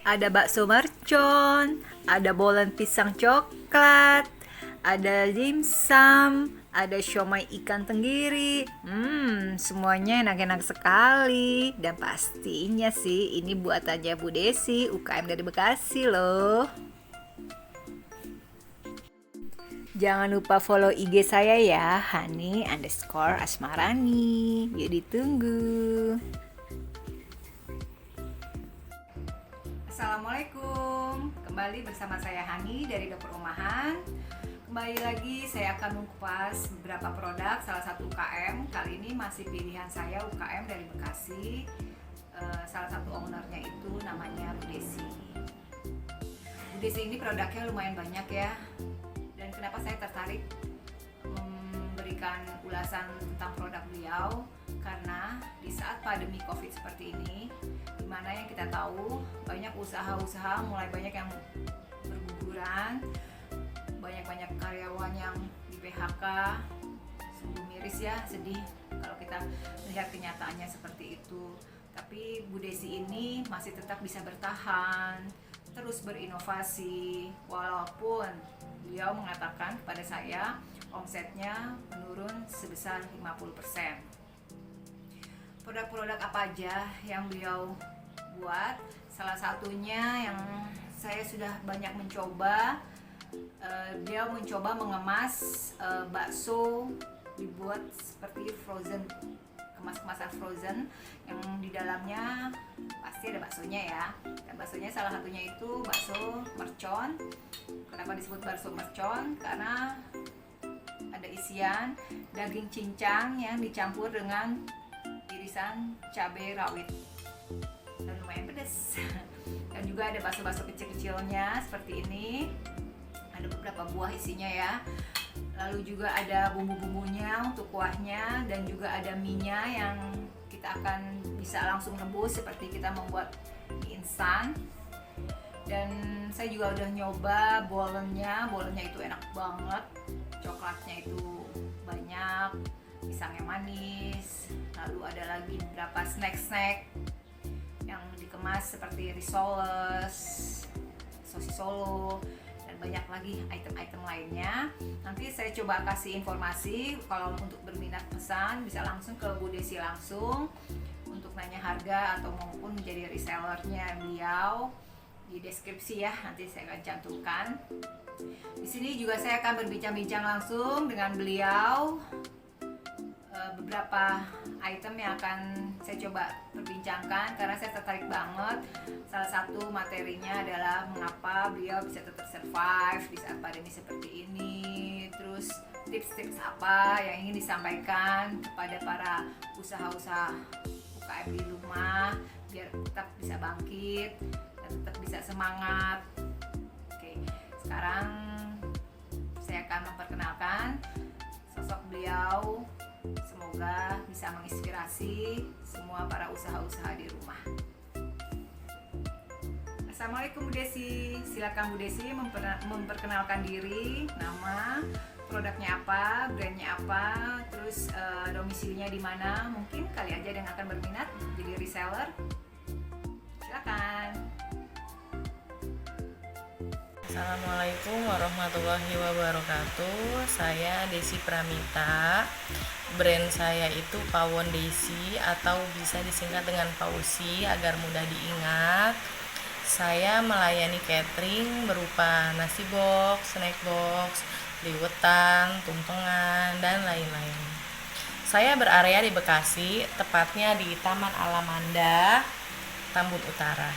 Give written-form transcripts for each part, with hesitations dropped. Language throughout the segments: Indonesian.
Ada bakso mercon, ada bolen pisang coklat, ada dimsum, ada siomay ikan tenggiri. Semuanya enak-enak sekali. Dan pastinya sih ini buatannya Bu Desi, UKM dari Bekasi loh. Jangan lupa follow IG saya ya, Hani_Asmarani. Yuk ditunggu. Assalamualaikum, kembali bersama saya Hani dari Dapur Rumahan. Kembali lagi saya akan mengupas beberapa produk salah satu UKM. Kali ini masih pilihan saya UKM dari Bekasi. Salah satu ownernya itu namanya Bu Desi. Bu Desi ini produknya lumayan banyak ya. Dan kenapa saya tertarik memberikan ulasan tentang produk beliau? Karena di saat pandemi COVID seperti ini, dimana yang kita tahu banyak usaha-usaha mulai banyak yang berguguran, banyak karyawan yang di PHK. Sungguh miris ya, sedih kalau kita melihat kenyataannya seperti itu. Tapi Bu Desi ini masih tetap bisa bertahan, terus berinovasi, walaupun beliau mengatakan kepada saya omsetnya menurun sebesar 50%. Produk-produk apa aja yang beliau buat? Salah satunya yang saya sudah banyak mencoba, beliau mencoba mengemas bakso dibuat seperti frozen, kemasan frozen yang di dalamnya pasti ada baksonya ya. Dan baksonya salah satunya itu bakso mercon. Kenapa disebut bakso mercon? Karena ada isian daging cincang yang dicampur dengan irisan cabai rawit dan lumayan pedas. Dan juga ada bakso-bakso kecil-kecilnya seperti ini. Ada beberapa buah isinya ya. Lalu juga ada bumbu-bumbunya untuk kuahnya, dan juga ada mie-nya yang kita akan bisa langsung rebus seperti kita membuat mie instan. Dan saya juga udah nyoba bolennya itu enak banget. Coklatnya itu banyak, pisangnya manis. Lalu ada lagi beberapa snack yang dikemas seperti risoles, sosis Solo, dan banyak lagi item-item lainnya. Nanti saya coba kasih informasi, kalau untuk berminat pesan bisa langsung ke Bu Desi langsung untuk nanya harga atau maupun menjadi resellernya beliau. Di deskripsi ya, nanti saya akan cantumkan. Di sini juga saya akan berbincang-bincang langsung dengan beliau. Beberapa item yang akan saya coba perbincangkan karena saya tertarik banget. Salah satu materinya adalah mengapa beliau bisa tetap survive di saat pandemi seperti ini. Terus tips-tips apa yang ingin disampaikan kepada para usaha-usaha UKM di rumah biar tetap bisa bangkit dan tetap bisa semangat. Oke, sekarang saya akan memperkenalkan sosok beliau. Semoga bisa menginspirasi semua para usaha-usaha di rumah. Assalamualaikum Bu Desi. Silakan Bu Desi memperkenalkan diri, nama, produknya apa, brandnya apa, terus domisilinya di mana. Mungkin kali aja yang akan berminat jadi reseller. Silakan. Assalamualaikum warahmatullahi wabarakatuh. Saya Desi Pramita. Brand saya itu Pawon Desi atau bisa disingkat dengan Pausi agar mudah diingat. Saya melayani catering berupa nasi box, snack box, liwetan, tumpengan, dan lain-lain. Saya berarea di Bekasi, tepatnya di Taman Alamanda, Tambun Utara.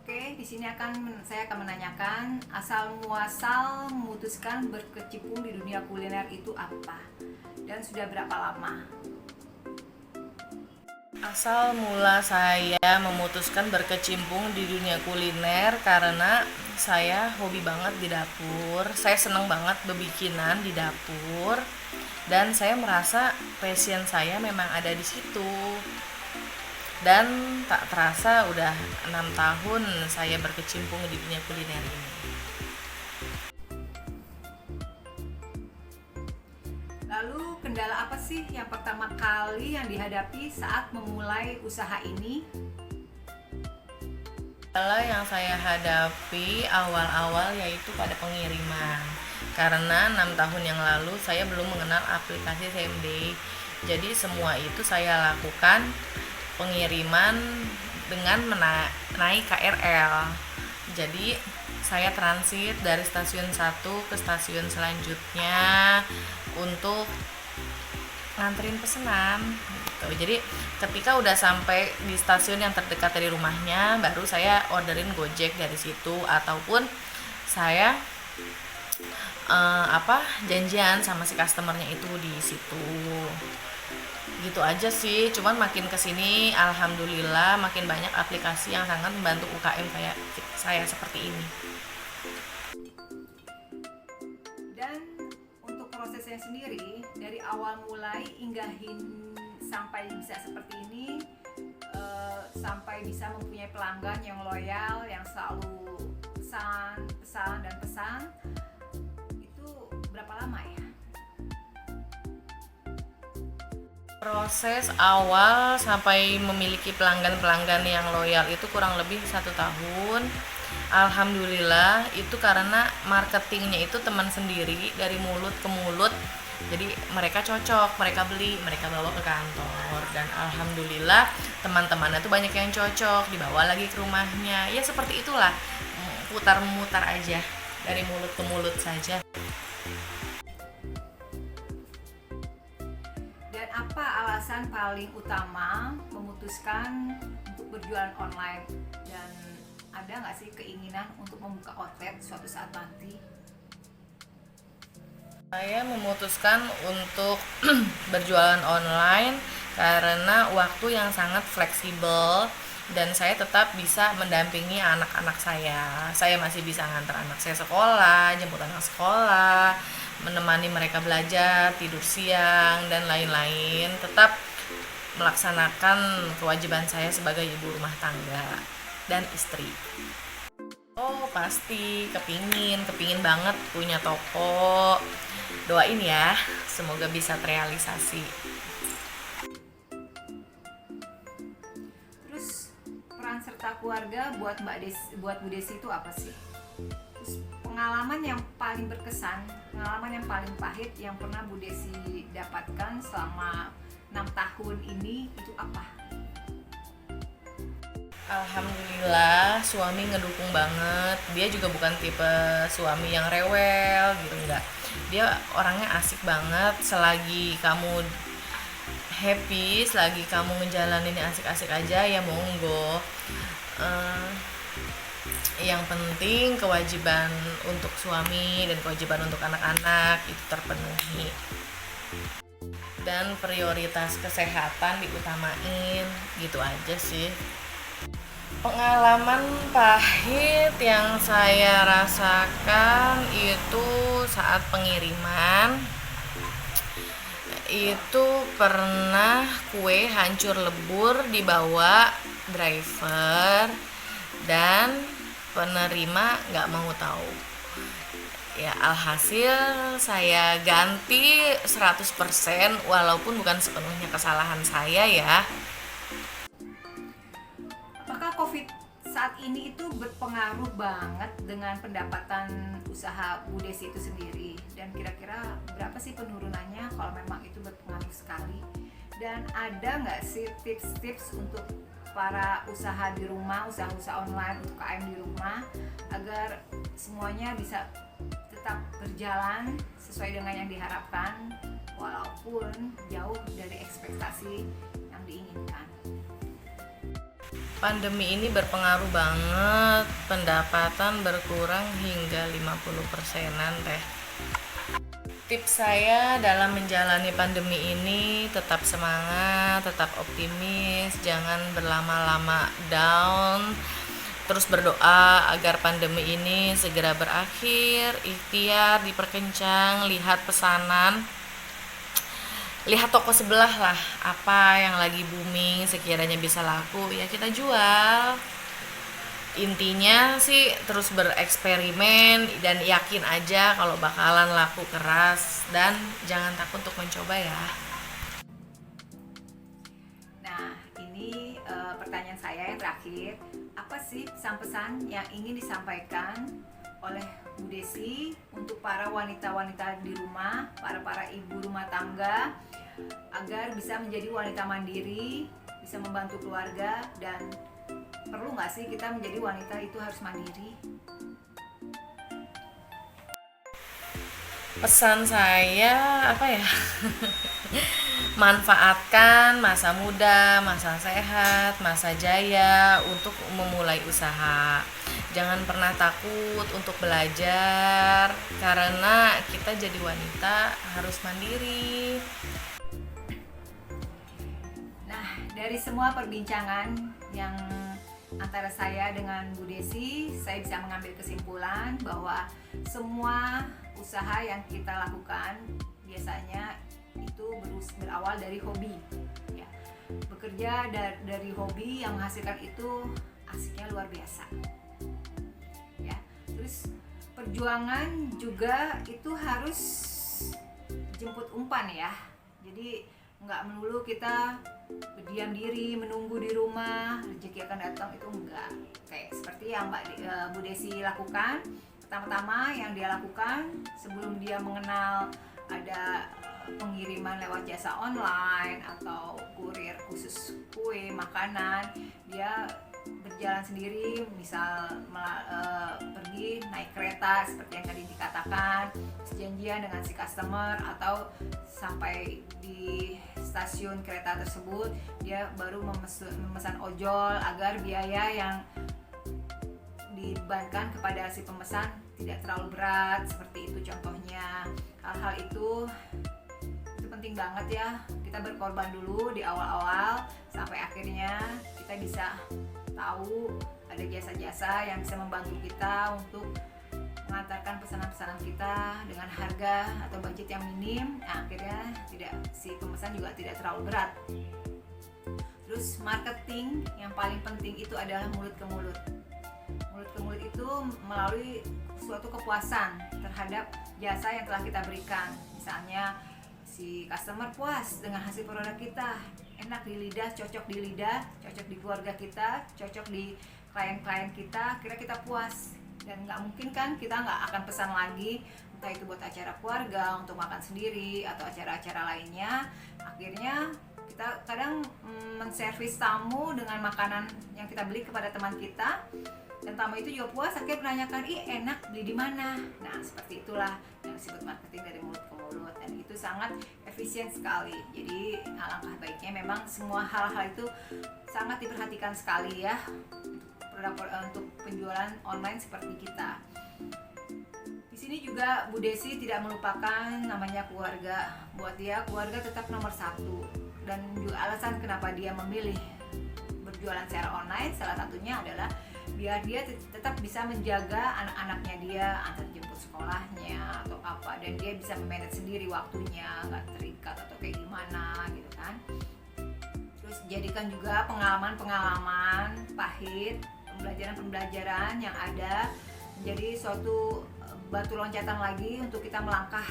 Oke, di sini saya akan menanyakan asal muasal memutuskan berkecimpung di dunia kuliner itu apa dan sudah berapa lama? Asal mula saya memutuskan berkecimpung di dunia kuliner karena saya hobi banget di dapur. Saya seneng banget bebikinan di dapur dan saya merasa passion saya memang ada di situ. Dan tak terasa udah 6 tahun saya berkecimpung di dunia kuliner ini. Lalu kendala apa sih yang pertama kali yang dihadapi saat memulai usaha ini? Kendala yang saya hadapi awal-awal yaitu pada pengiriman. Karena 6 tahun yang lalu saya belum mengenal aplikasi CMD. Jadi semua itu saya lakukan pengiriman dengan naik KRL. Jadi saya transit dari stasiun 1 ke stasiun selanjutnya untuk nganterin pesanan gitu. Jadi ketika udah sampai di stasiun yang terdekat dari rumahnya, baru saya orderin Gojek dari situ, ataupun saya janjian sama si customernya itu di situ. Gitu aja sih. Cuman makin kesini alhamdulillah makin banyak aplikasi yang sangat membantu UKM kayak saya seperti ini. Dan untuk prosesnya sendiri dari awal mulai inggahin sampai bisa seperti ini, sampai bisa mempunyai pelanggan yang loyal, yang selalu pesan dan pesan, itu berapa lama ya? Proses awal sampai memiliki pelanggan-pelanggan yang loyal itu kurang lebih 1 tahun. Alhamdulillah itu karena marketingnya itu teman sendiri, dari mulut ke mulut. Jadi mereka cocok, mereka beli, mereka bawa ke kantor, dan alhamdulillah teman-temannya tuh banyak yang cocok, dibawa lagi ke rumahnya. Ya seperti itulah, putar-mutar aja dari mulut ke mulut saja. Dan apa alasan paling utama memutuskan untuk berjualan online? Dan ada nggak sih keinginan untuk membuka outlet suatu saat nanti? Saya memutuskan untuk berjualan online karena waktu yang sangat fleksibel dan saya tetap bisa mendampingi anak-anak saya. Saya masih bisa ngantar anak saya sekolah, jemput anak sekolah, menemani mereka belajar, tidur siang, dan lain-lain. Tetap melaksanakan kewajiban saya sebagai ibu rumah tangga dan istri. Oh pasti kepingin banget punya toko. Doain ya, semoga bisa terrealisasi. Terus peran serta keluarga buat Bu Desi itu apa sih? Terus pengalaman yang paling berkesan, pengalaman yang paling pahit yang pernah Bu Desi dapatkan selama 6 tahun ini itu apa? Alhamdulillah suami ngedukung banget. Dia juga bukan tipe suami yang rewel gitu, enggak. Dia orangnya asik banget. Selagi kamu happy, selagi kamu ngejalaninnya asik-asik aja, ya monggo. Yang penting kewajiban untuk suami dan kewajiban untuk anak-anak itu terpenuhi. Dan prioritas kesehatan diutamain, gitu aja sih. Pengalaman pahit yang saya rasakan itu saat pengiriman. Itu pernah kue hancur lebur dibawa driver dan penerima nggak mau tahu. Ya alhasil saya ganti 100% walaupun bukan sepenuhnya kesalahan saya ya. Apakah COVID saat ini itu berpengaruh banget dengan pendapatan usaha Bu Desi itu sendiri? Dan kira-kira berapa sih penurunannya kalau memang itu berpengaruh sekali? Dan ada nggak sih tips-tips untuk para usaha di rumah, usaha-usaha online, UKM di rumah, agar semuanya bisa tetap berjalan sesuai dengan yang diharapkan walaupun jauh dari ekspektasi yang diinginkan? Pandemi ini berpengaruh banget, pendapatan berkurang hingga 50%-an teh. Tips saya dalam menjalani pandemi ini tetap semangat, tetap optimis, jangan berlama-lama down. Terus berdoa agar pandemi ini segera berakhir, ikhtiar diperkencang, lihat pesanan, lihat toko sebelah lah, apa yang lagi booming, sekiranya bisa laku ya kita jual. Intinya sih terus bereksperimen dan yakin aja kalau bakalan laku keras, dan jangan takut untuk mencoba ya. Nah ini pertanyaan saya yang terakhir, apa sih pesan-pesan yang ingin disampaikan oleh Bu Desi untuk para wanita-wanita di rumah, para ibu rumah tangga, agar bisa menjadi wanita mandiri, bisa membantu keluarga, dan perlu nggak sih kita menjadi wanita itu harus mandiri? Pesan saya apa ya? Manfaatkan masa muda, masa sehat, masa jaya untuk memulai usaha. Jangan pernah takut untuk belajar, karena kita jadi wanita harus mandiri. Nah, dari semua perbincangan yang antara saya dengan Bu Desi, saya bisa mengambil kesimpulan bahwa semua usaha yang kita lakukan biasanya itu berawal dari hobi, ya. Bekerja dari hobi yang menghasilkan itu asiknya luar biasa, ya. Terus perjuangan juga itu harus jemput umpan, ya. Jadi nggak melulu kita berdiam diri menunggu di rumah rezeki akan datang, itu enggak. Kayak seperti yang Bu Desi lakukan. Pertama-tama yang dia lakukan sebelum dia mengenal ada pengiriman lewat jasa online atau kurir khusus kue, makanan, dia berjalan sendiri, misal pergi naik kereta seperti yang tadi dikatakan, janjian dengan si customer, atau sampai di stasiun kereta tersebut dia baru memesan ojol agar biaya yang dibebankan kepada si pemesan tidak terlalu berat, seperti itu contohnya. Hal-hal itu penting banget, ya. Kita berkorban dulu di awal-awal sampai akhirnya kita bisa tahu ada jasa-jasa yang bisa membantu kita untuk mengantarkan pesanan-pesanan kita dengan harga atau budget yang minim. Nah, akhirnya si pemesan juga tidak terlalu berat. Terus marketing yang paling penting itu adalah mulut ke mulut. Mulut ke mulut itu melalui suatu kepuasan terhadap jasa yang telah kita berikan. Misalnya si customer puas dengan hasil produk kita, enak di lidah, cocok di lidah, cocok di keluarga kita, cocok di klien-klien kita, kira kita puas. Dan nggak mungkin kan kita nggak akan pesan lagi, entah itu buat acara keluarga, untuk makan sendiri, atau acara-acara lainnya. Akhirnya kita kadang menservis tamu dengan makanan yang kita beli kepada teman kita, dan tamu itu juga puas, akhirnya menanyakan, ih enak, beli di mana? Nah, seperti itulah yang disebut marketing dari mulut ke mulut, dan itu sangat efisien sekali. Jadi alangkah baiknya memang semua hal-hal itu sangat diperhatikan sekali, ya, untuk penjualan online seperti kita. Di sini juga Bu Desi tidak melupakan namanya keluarga. Buat dia keluarga tetap nomor satu, dan juga alasan kenapa dia memilih berjualan secara online salah satunya adalah biar dia tetap bisa menjaga anak-anaknya dia, antar jemput sekolahnya atau apa, dan dia bisa memanage sendiri waktunya, nggak terikat atau kayak gimana gitu kan. Terus jadikan juga pengalaman-pengalaman pahit, pembelajaran-pembelajaran yang ada menjadi suatu batu loncatan lagi untuk kita melangkah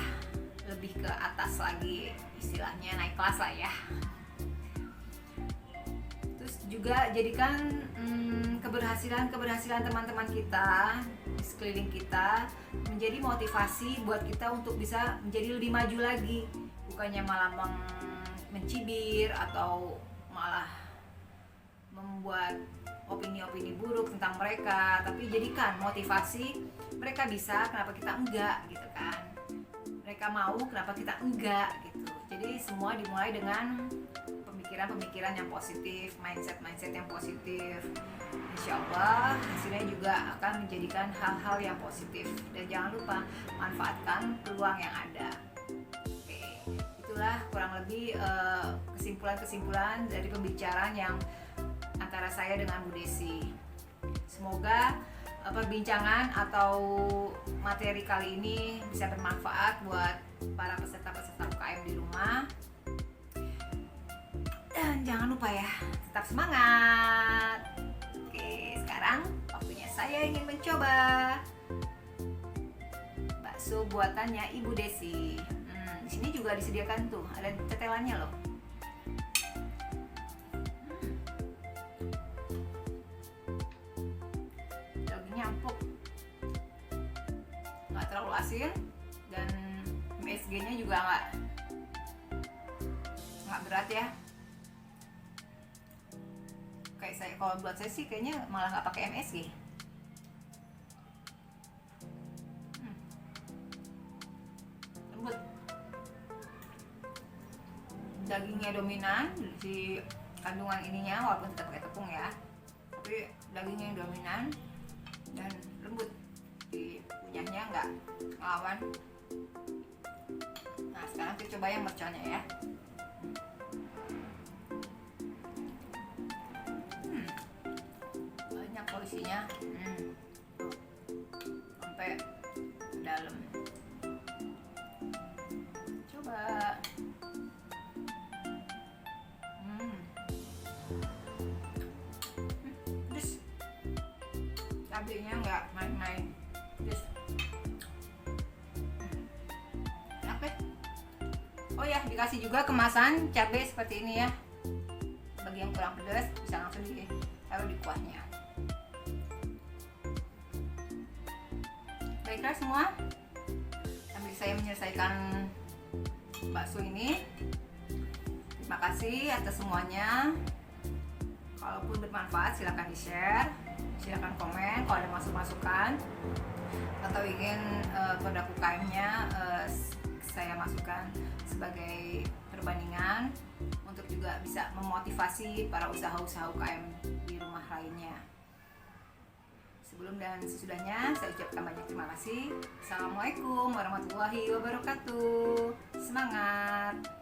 lebih ke atas lagi, istilahnya naik kelas lah, ya. Terus juga jadikan keberhasilan teman-teman kita di sekeliling kita menjadi motivasi buat kita untuk bisa menjadi lebih maju lagi, bukannya malah mencibir atau malah membuat opini-opini buruk tentang mereka, tapi jadikan motivasi. Mereka bisa, kenapa kita enggak, gitu kan. Mereka mau, kenapa kita enggak, gitu. Jadi semua dimulai dengan pemikiran-pemikiran yang positif, mindset yang positif. Insya Allah hasilnya juga akan menjadikan hal-hal yang positif. Dan jangan lupa manfaatkan peluang yang ada. Oke, itulah kurang lebih kesimpulan-kesimpulan dari pembicaraan yang antara saya dengan Bu Desi. Semoga perbincangan atau materi kali ini bisa bermanfaat buat para peserta-peserta UKM di rumah. Dan jangan lupa, ya, tetap semangat. Oke, sekarang waktunya saya ingin mencoba bakso buatannya Ibu Desi. Di sini juga disediakan tuh, ada tetelannya loh. asin dan MSG-nya juga nggak berat ya. Kayak saya, kalau buat saya sih kayaknya malah nggak pakai MSG. Lembut, dagingnya dominan di kandungan ininya, walaupun tidak pakai tepung ya, tapi dagingnya yang dominan dan lembut, di kunyahnya nggak ngelawan. Nah sekarang kita coba yang merconnya ya. Banyak porsinya, sampai dalam. Coba. Pedes, cabenya nggak main-main, pedes. Oke. Oh ya, dikasih juga kemasan cabai seperti ini ya. Bagi yang kurang pedas bisa langsung ditaruh di kuahnya. Baiklah semua, sambil saya menyelesaikan bakso ini. Terima kasih atas semuanya. Kalaupun bermanfaat silahkan di-share, silahkan komen kalau ada masukan atau ingin produk UKM-nya saya masukkan sebagai perbandingan untuk juga bisa memotivasi para usaha-usaha UKM di rumah lainnya. Sebelum dan sesudahnya saya ucapkan banyak terima kasih. Assalamualaikum warahmatullahi wabarakatuh. Semangat!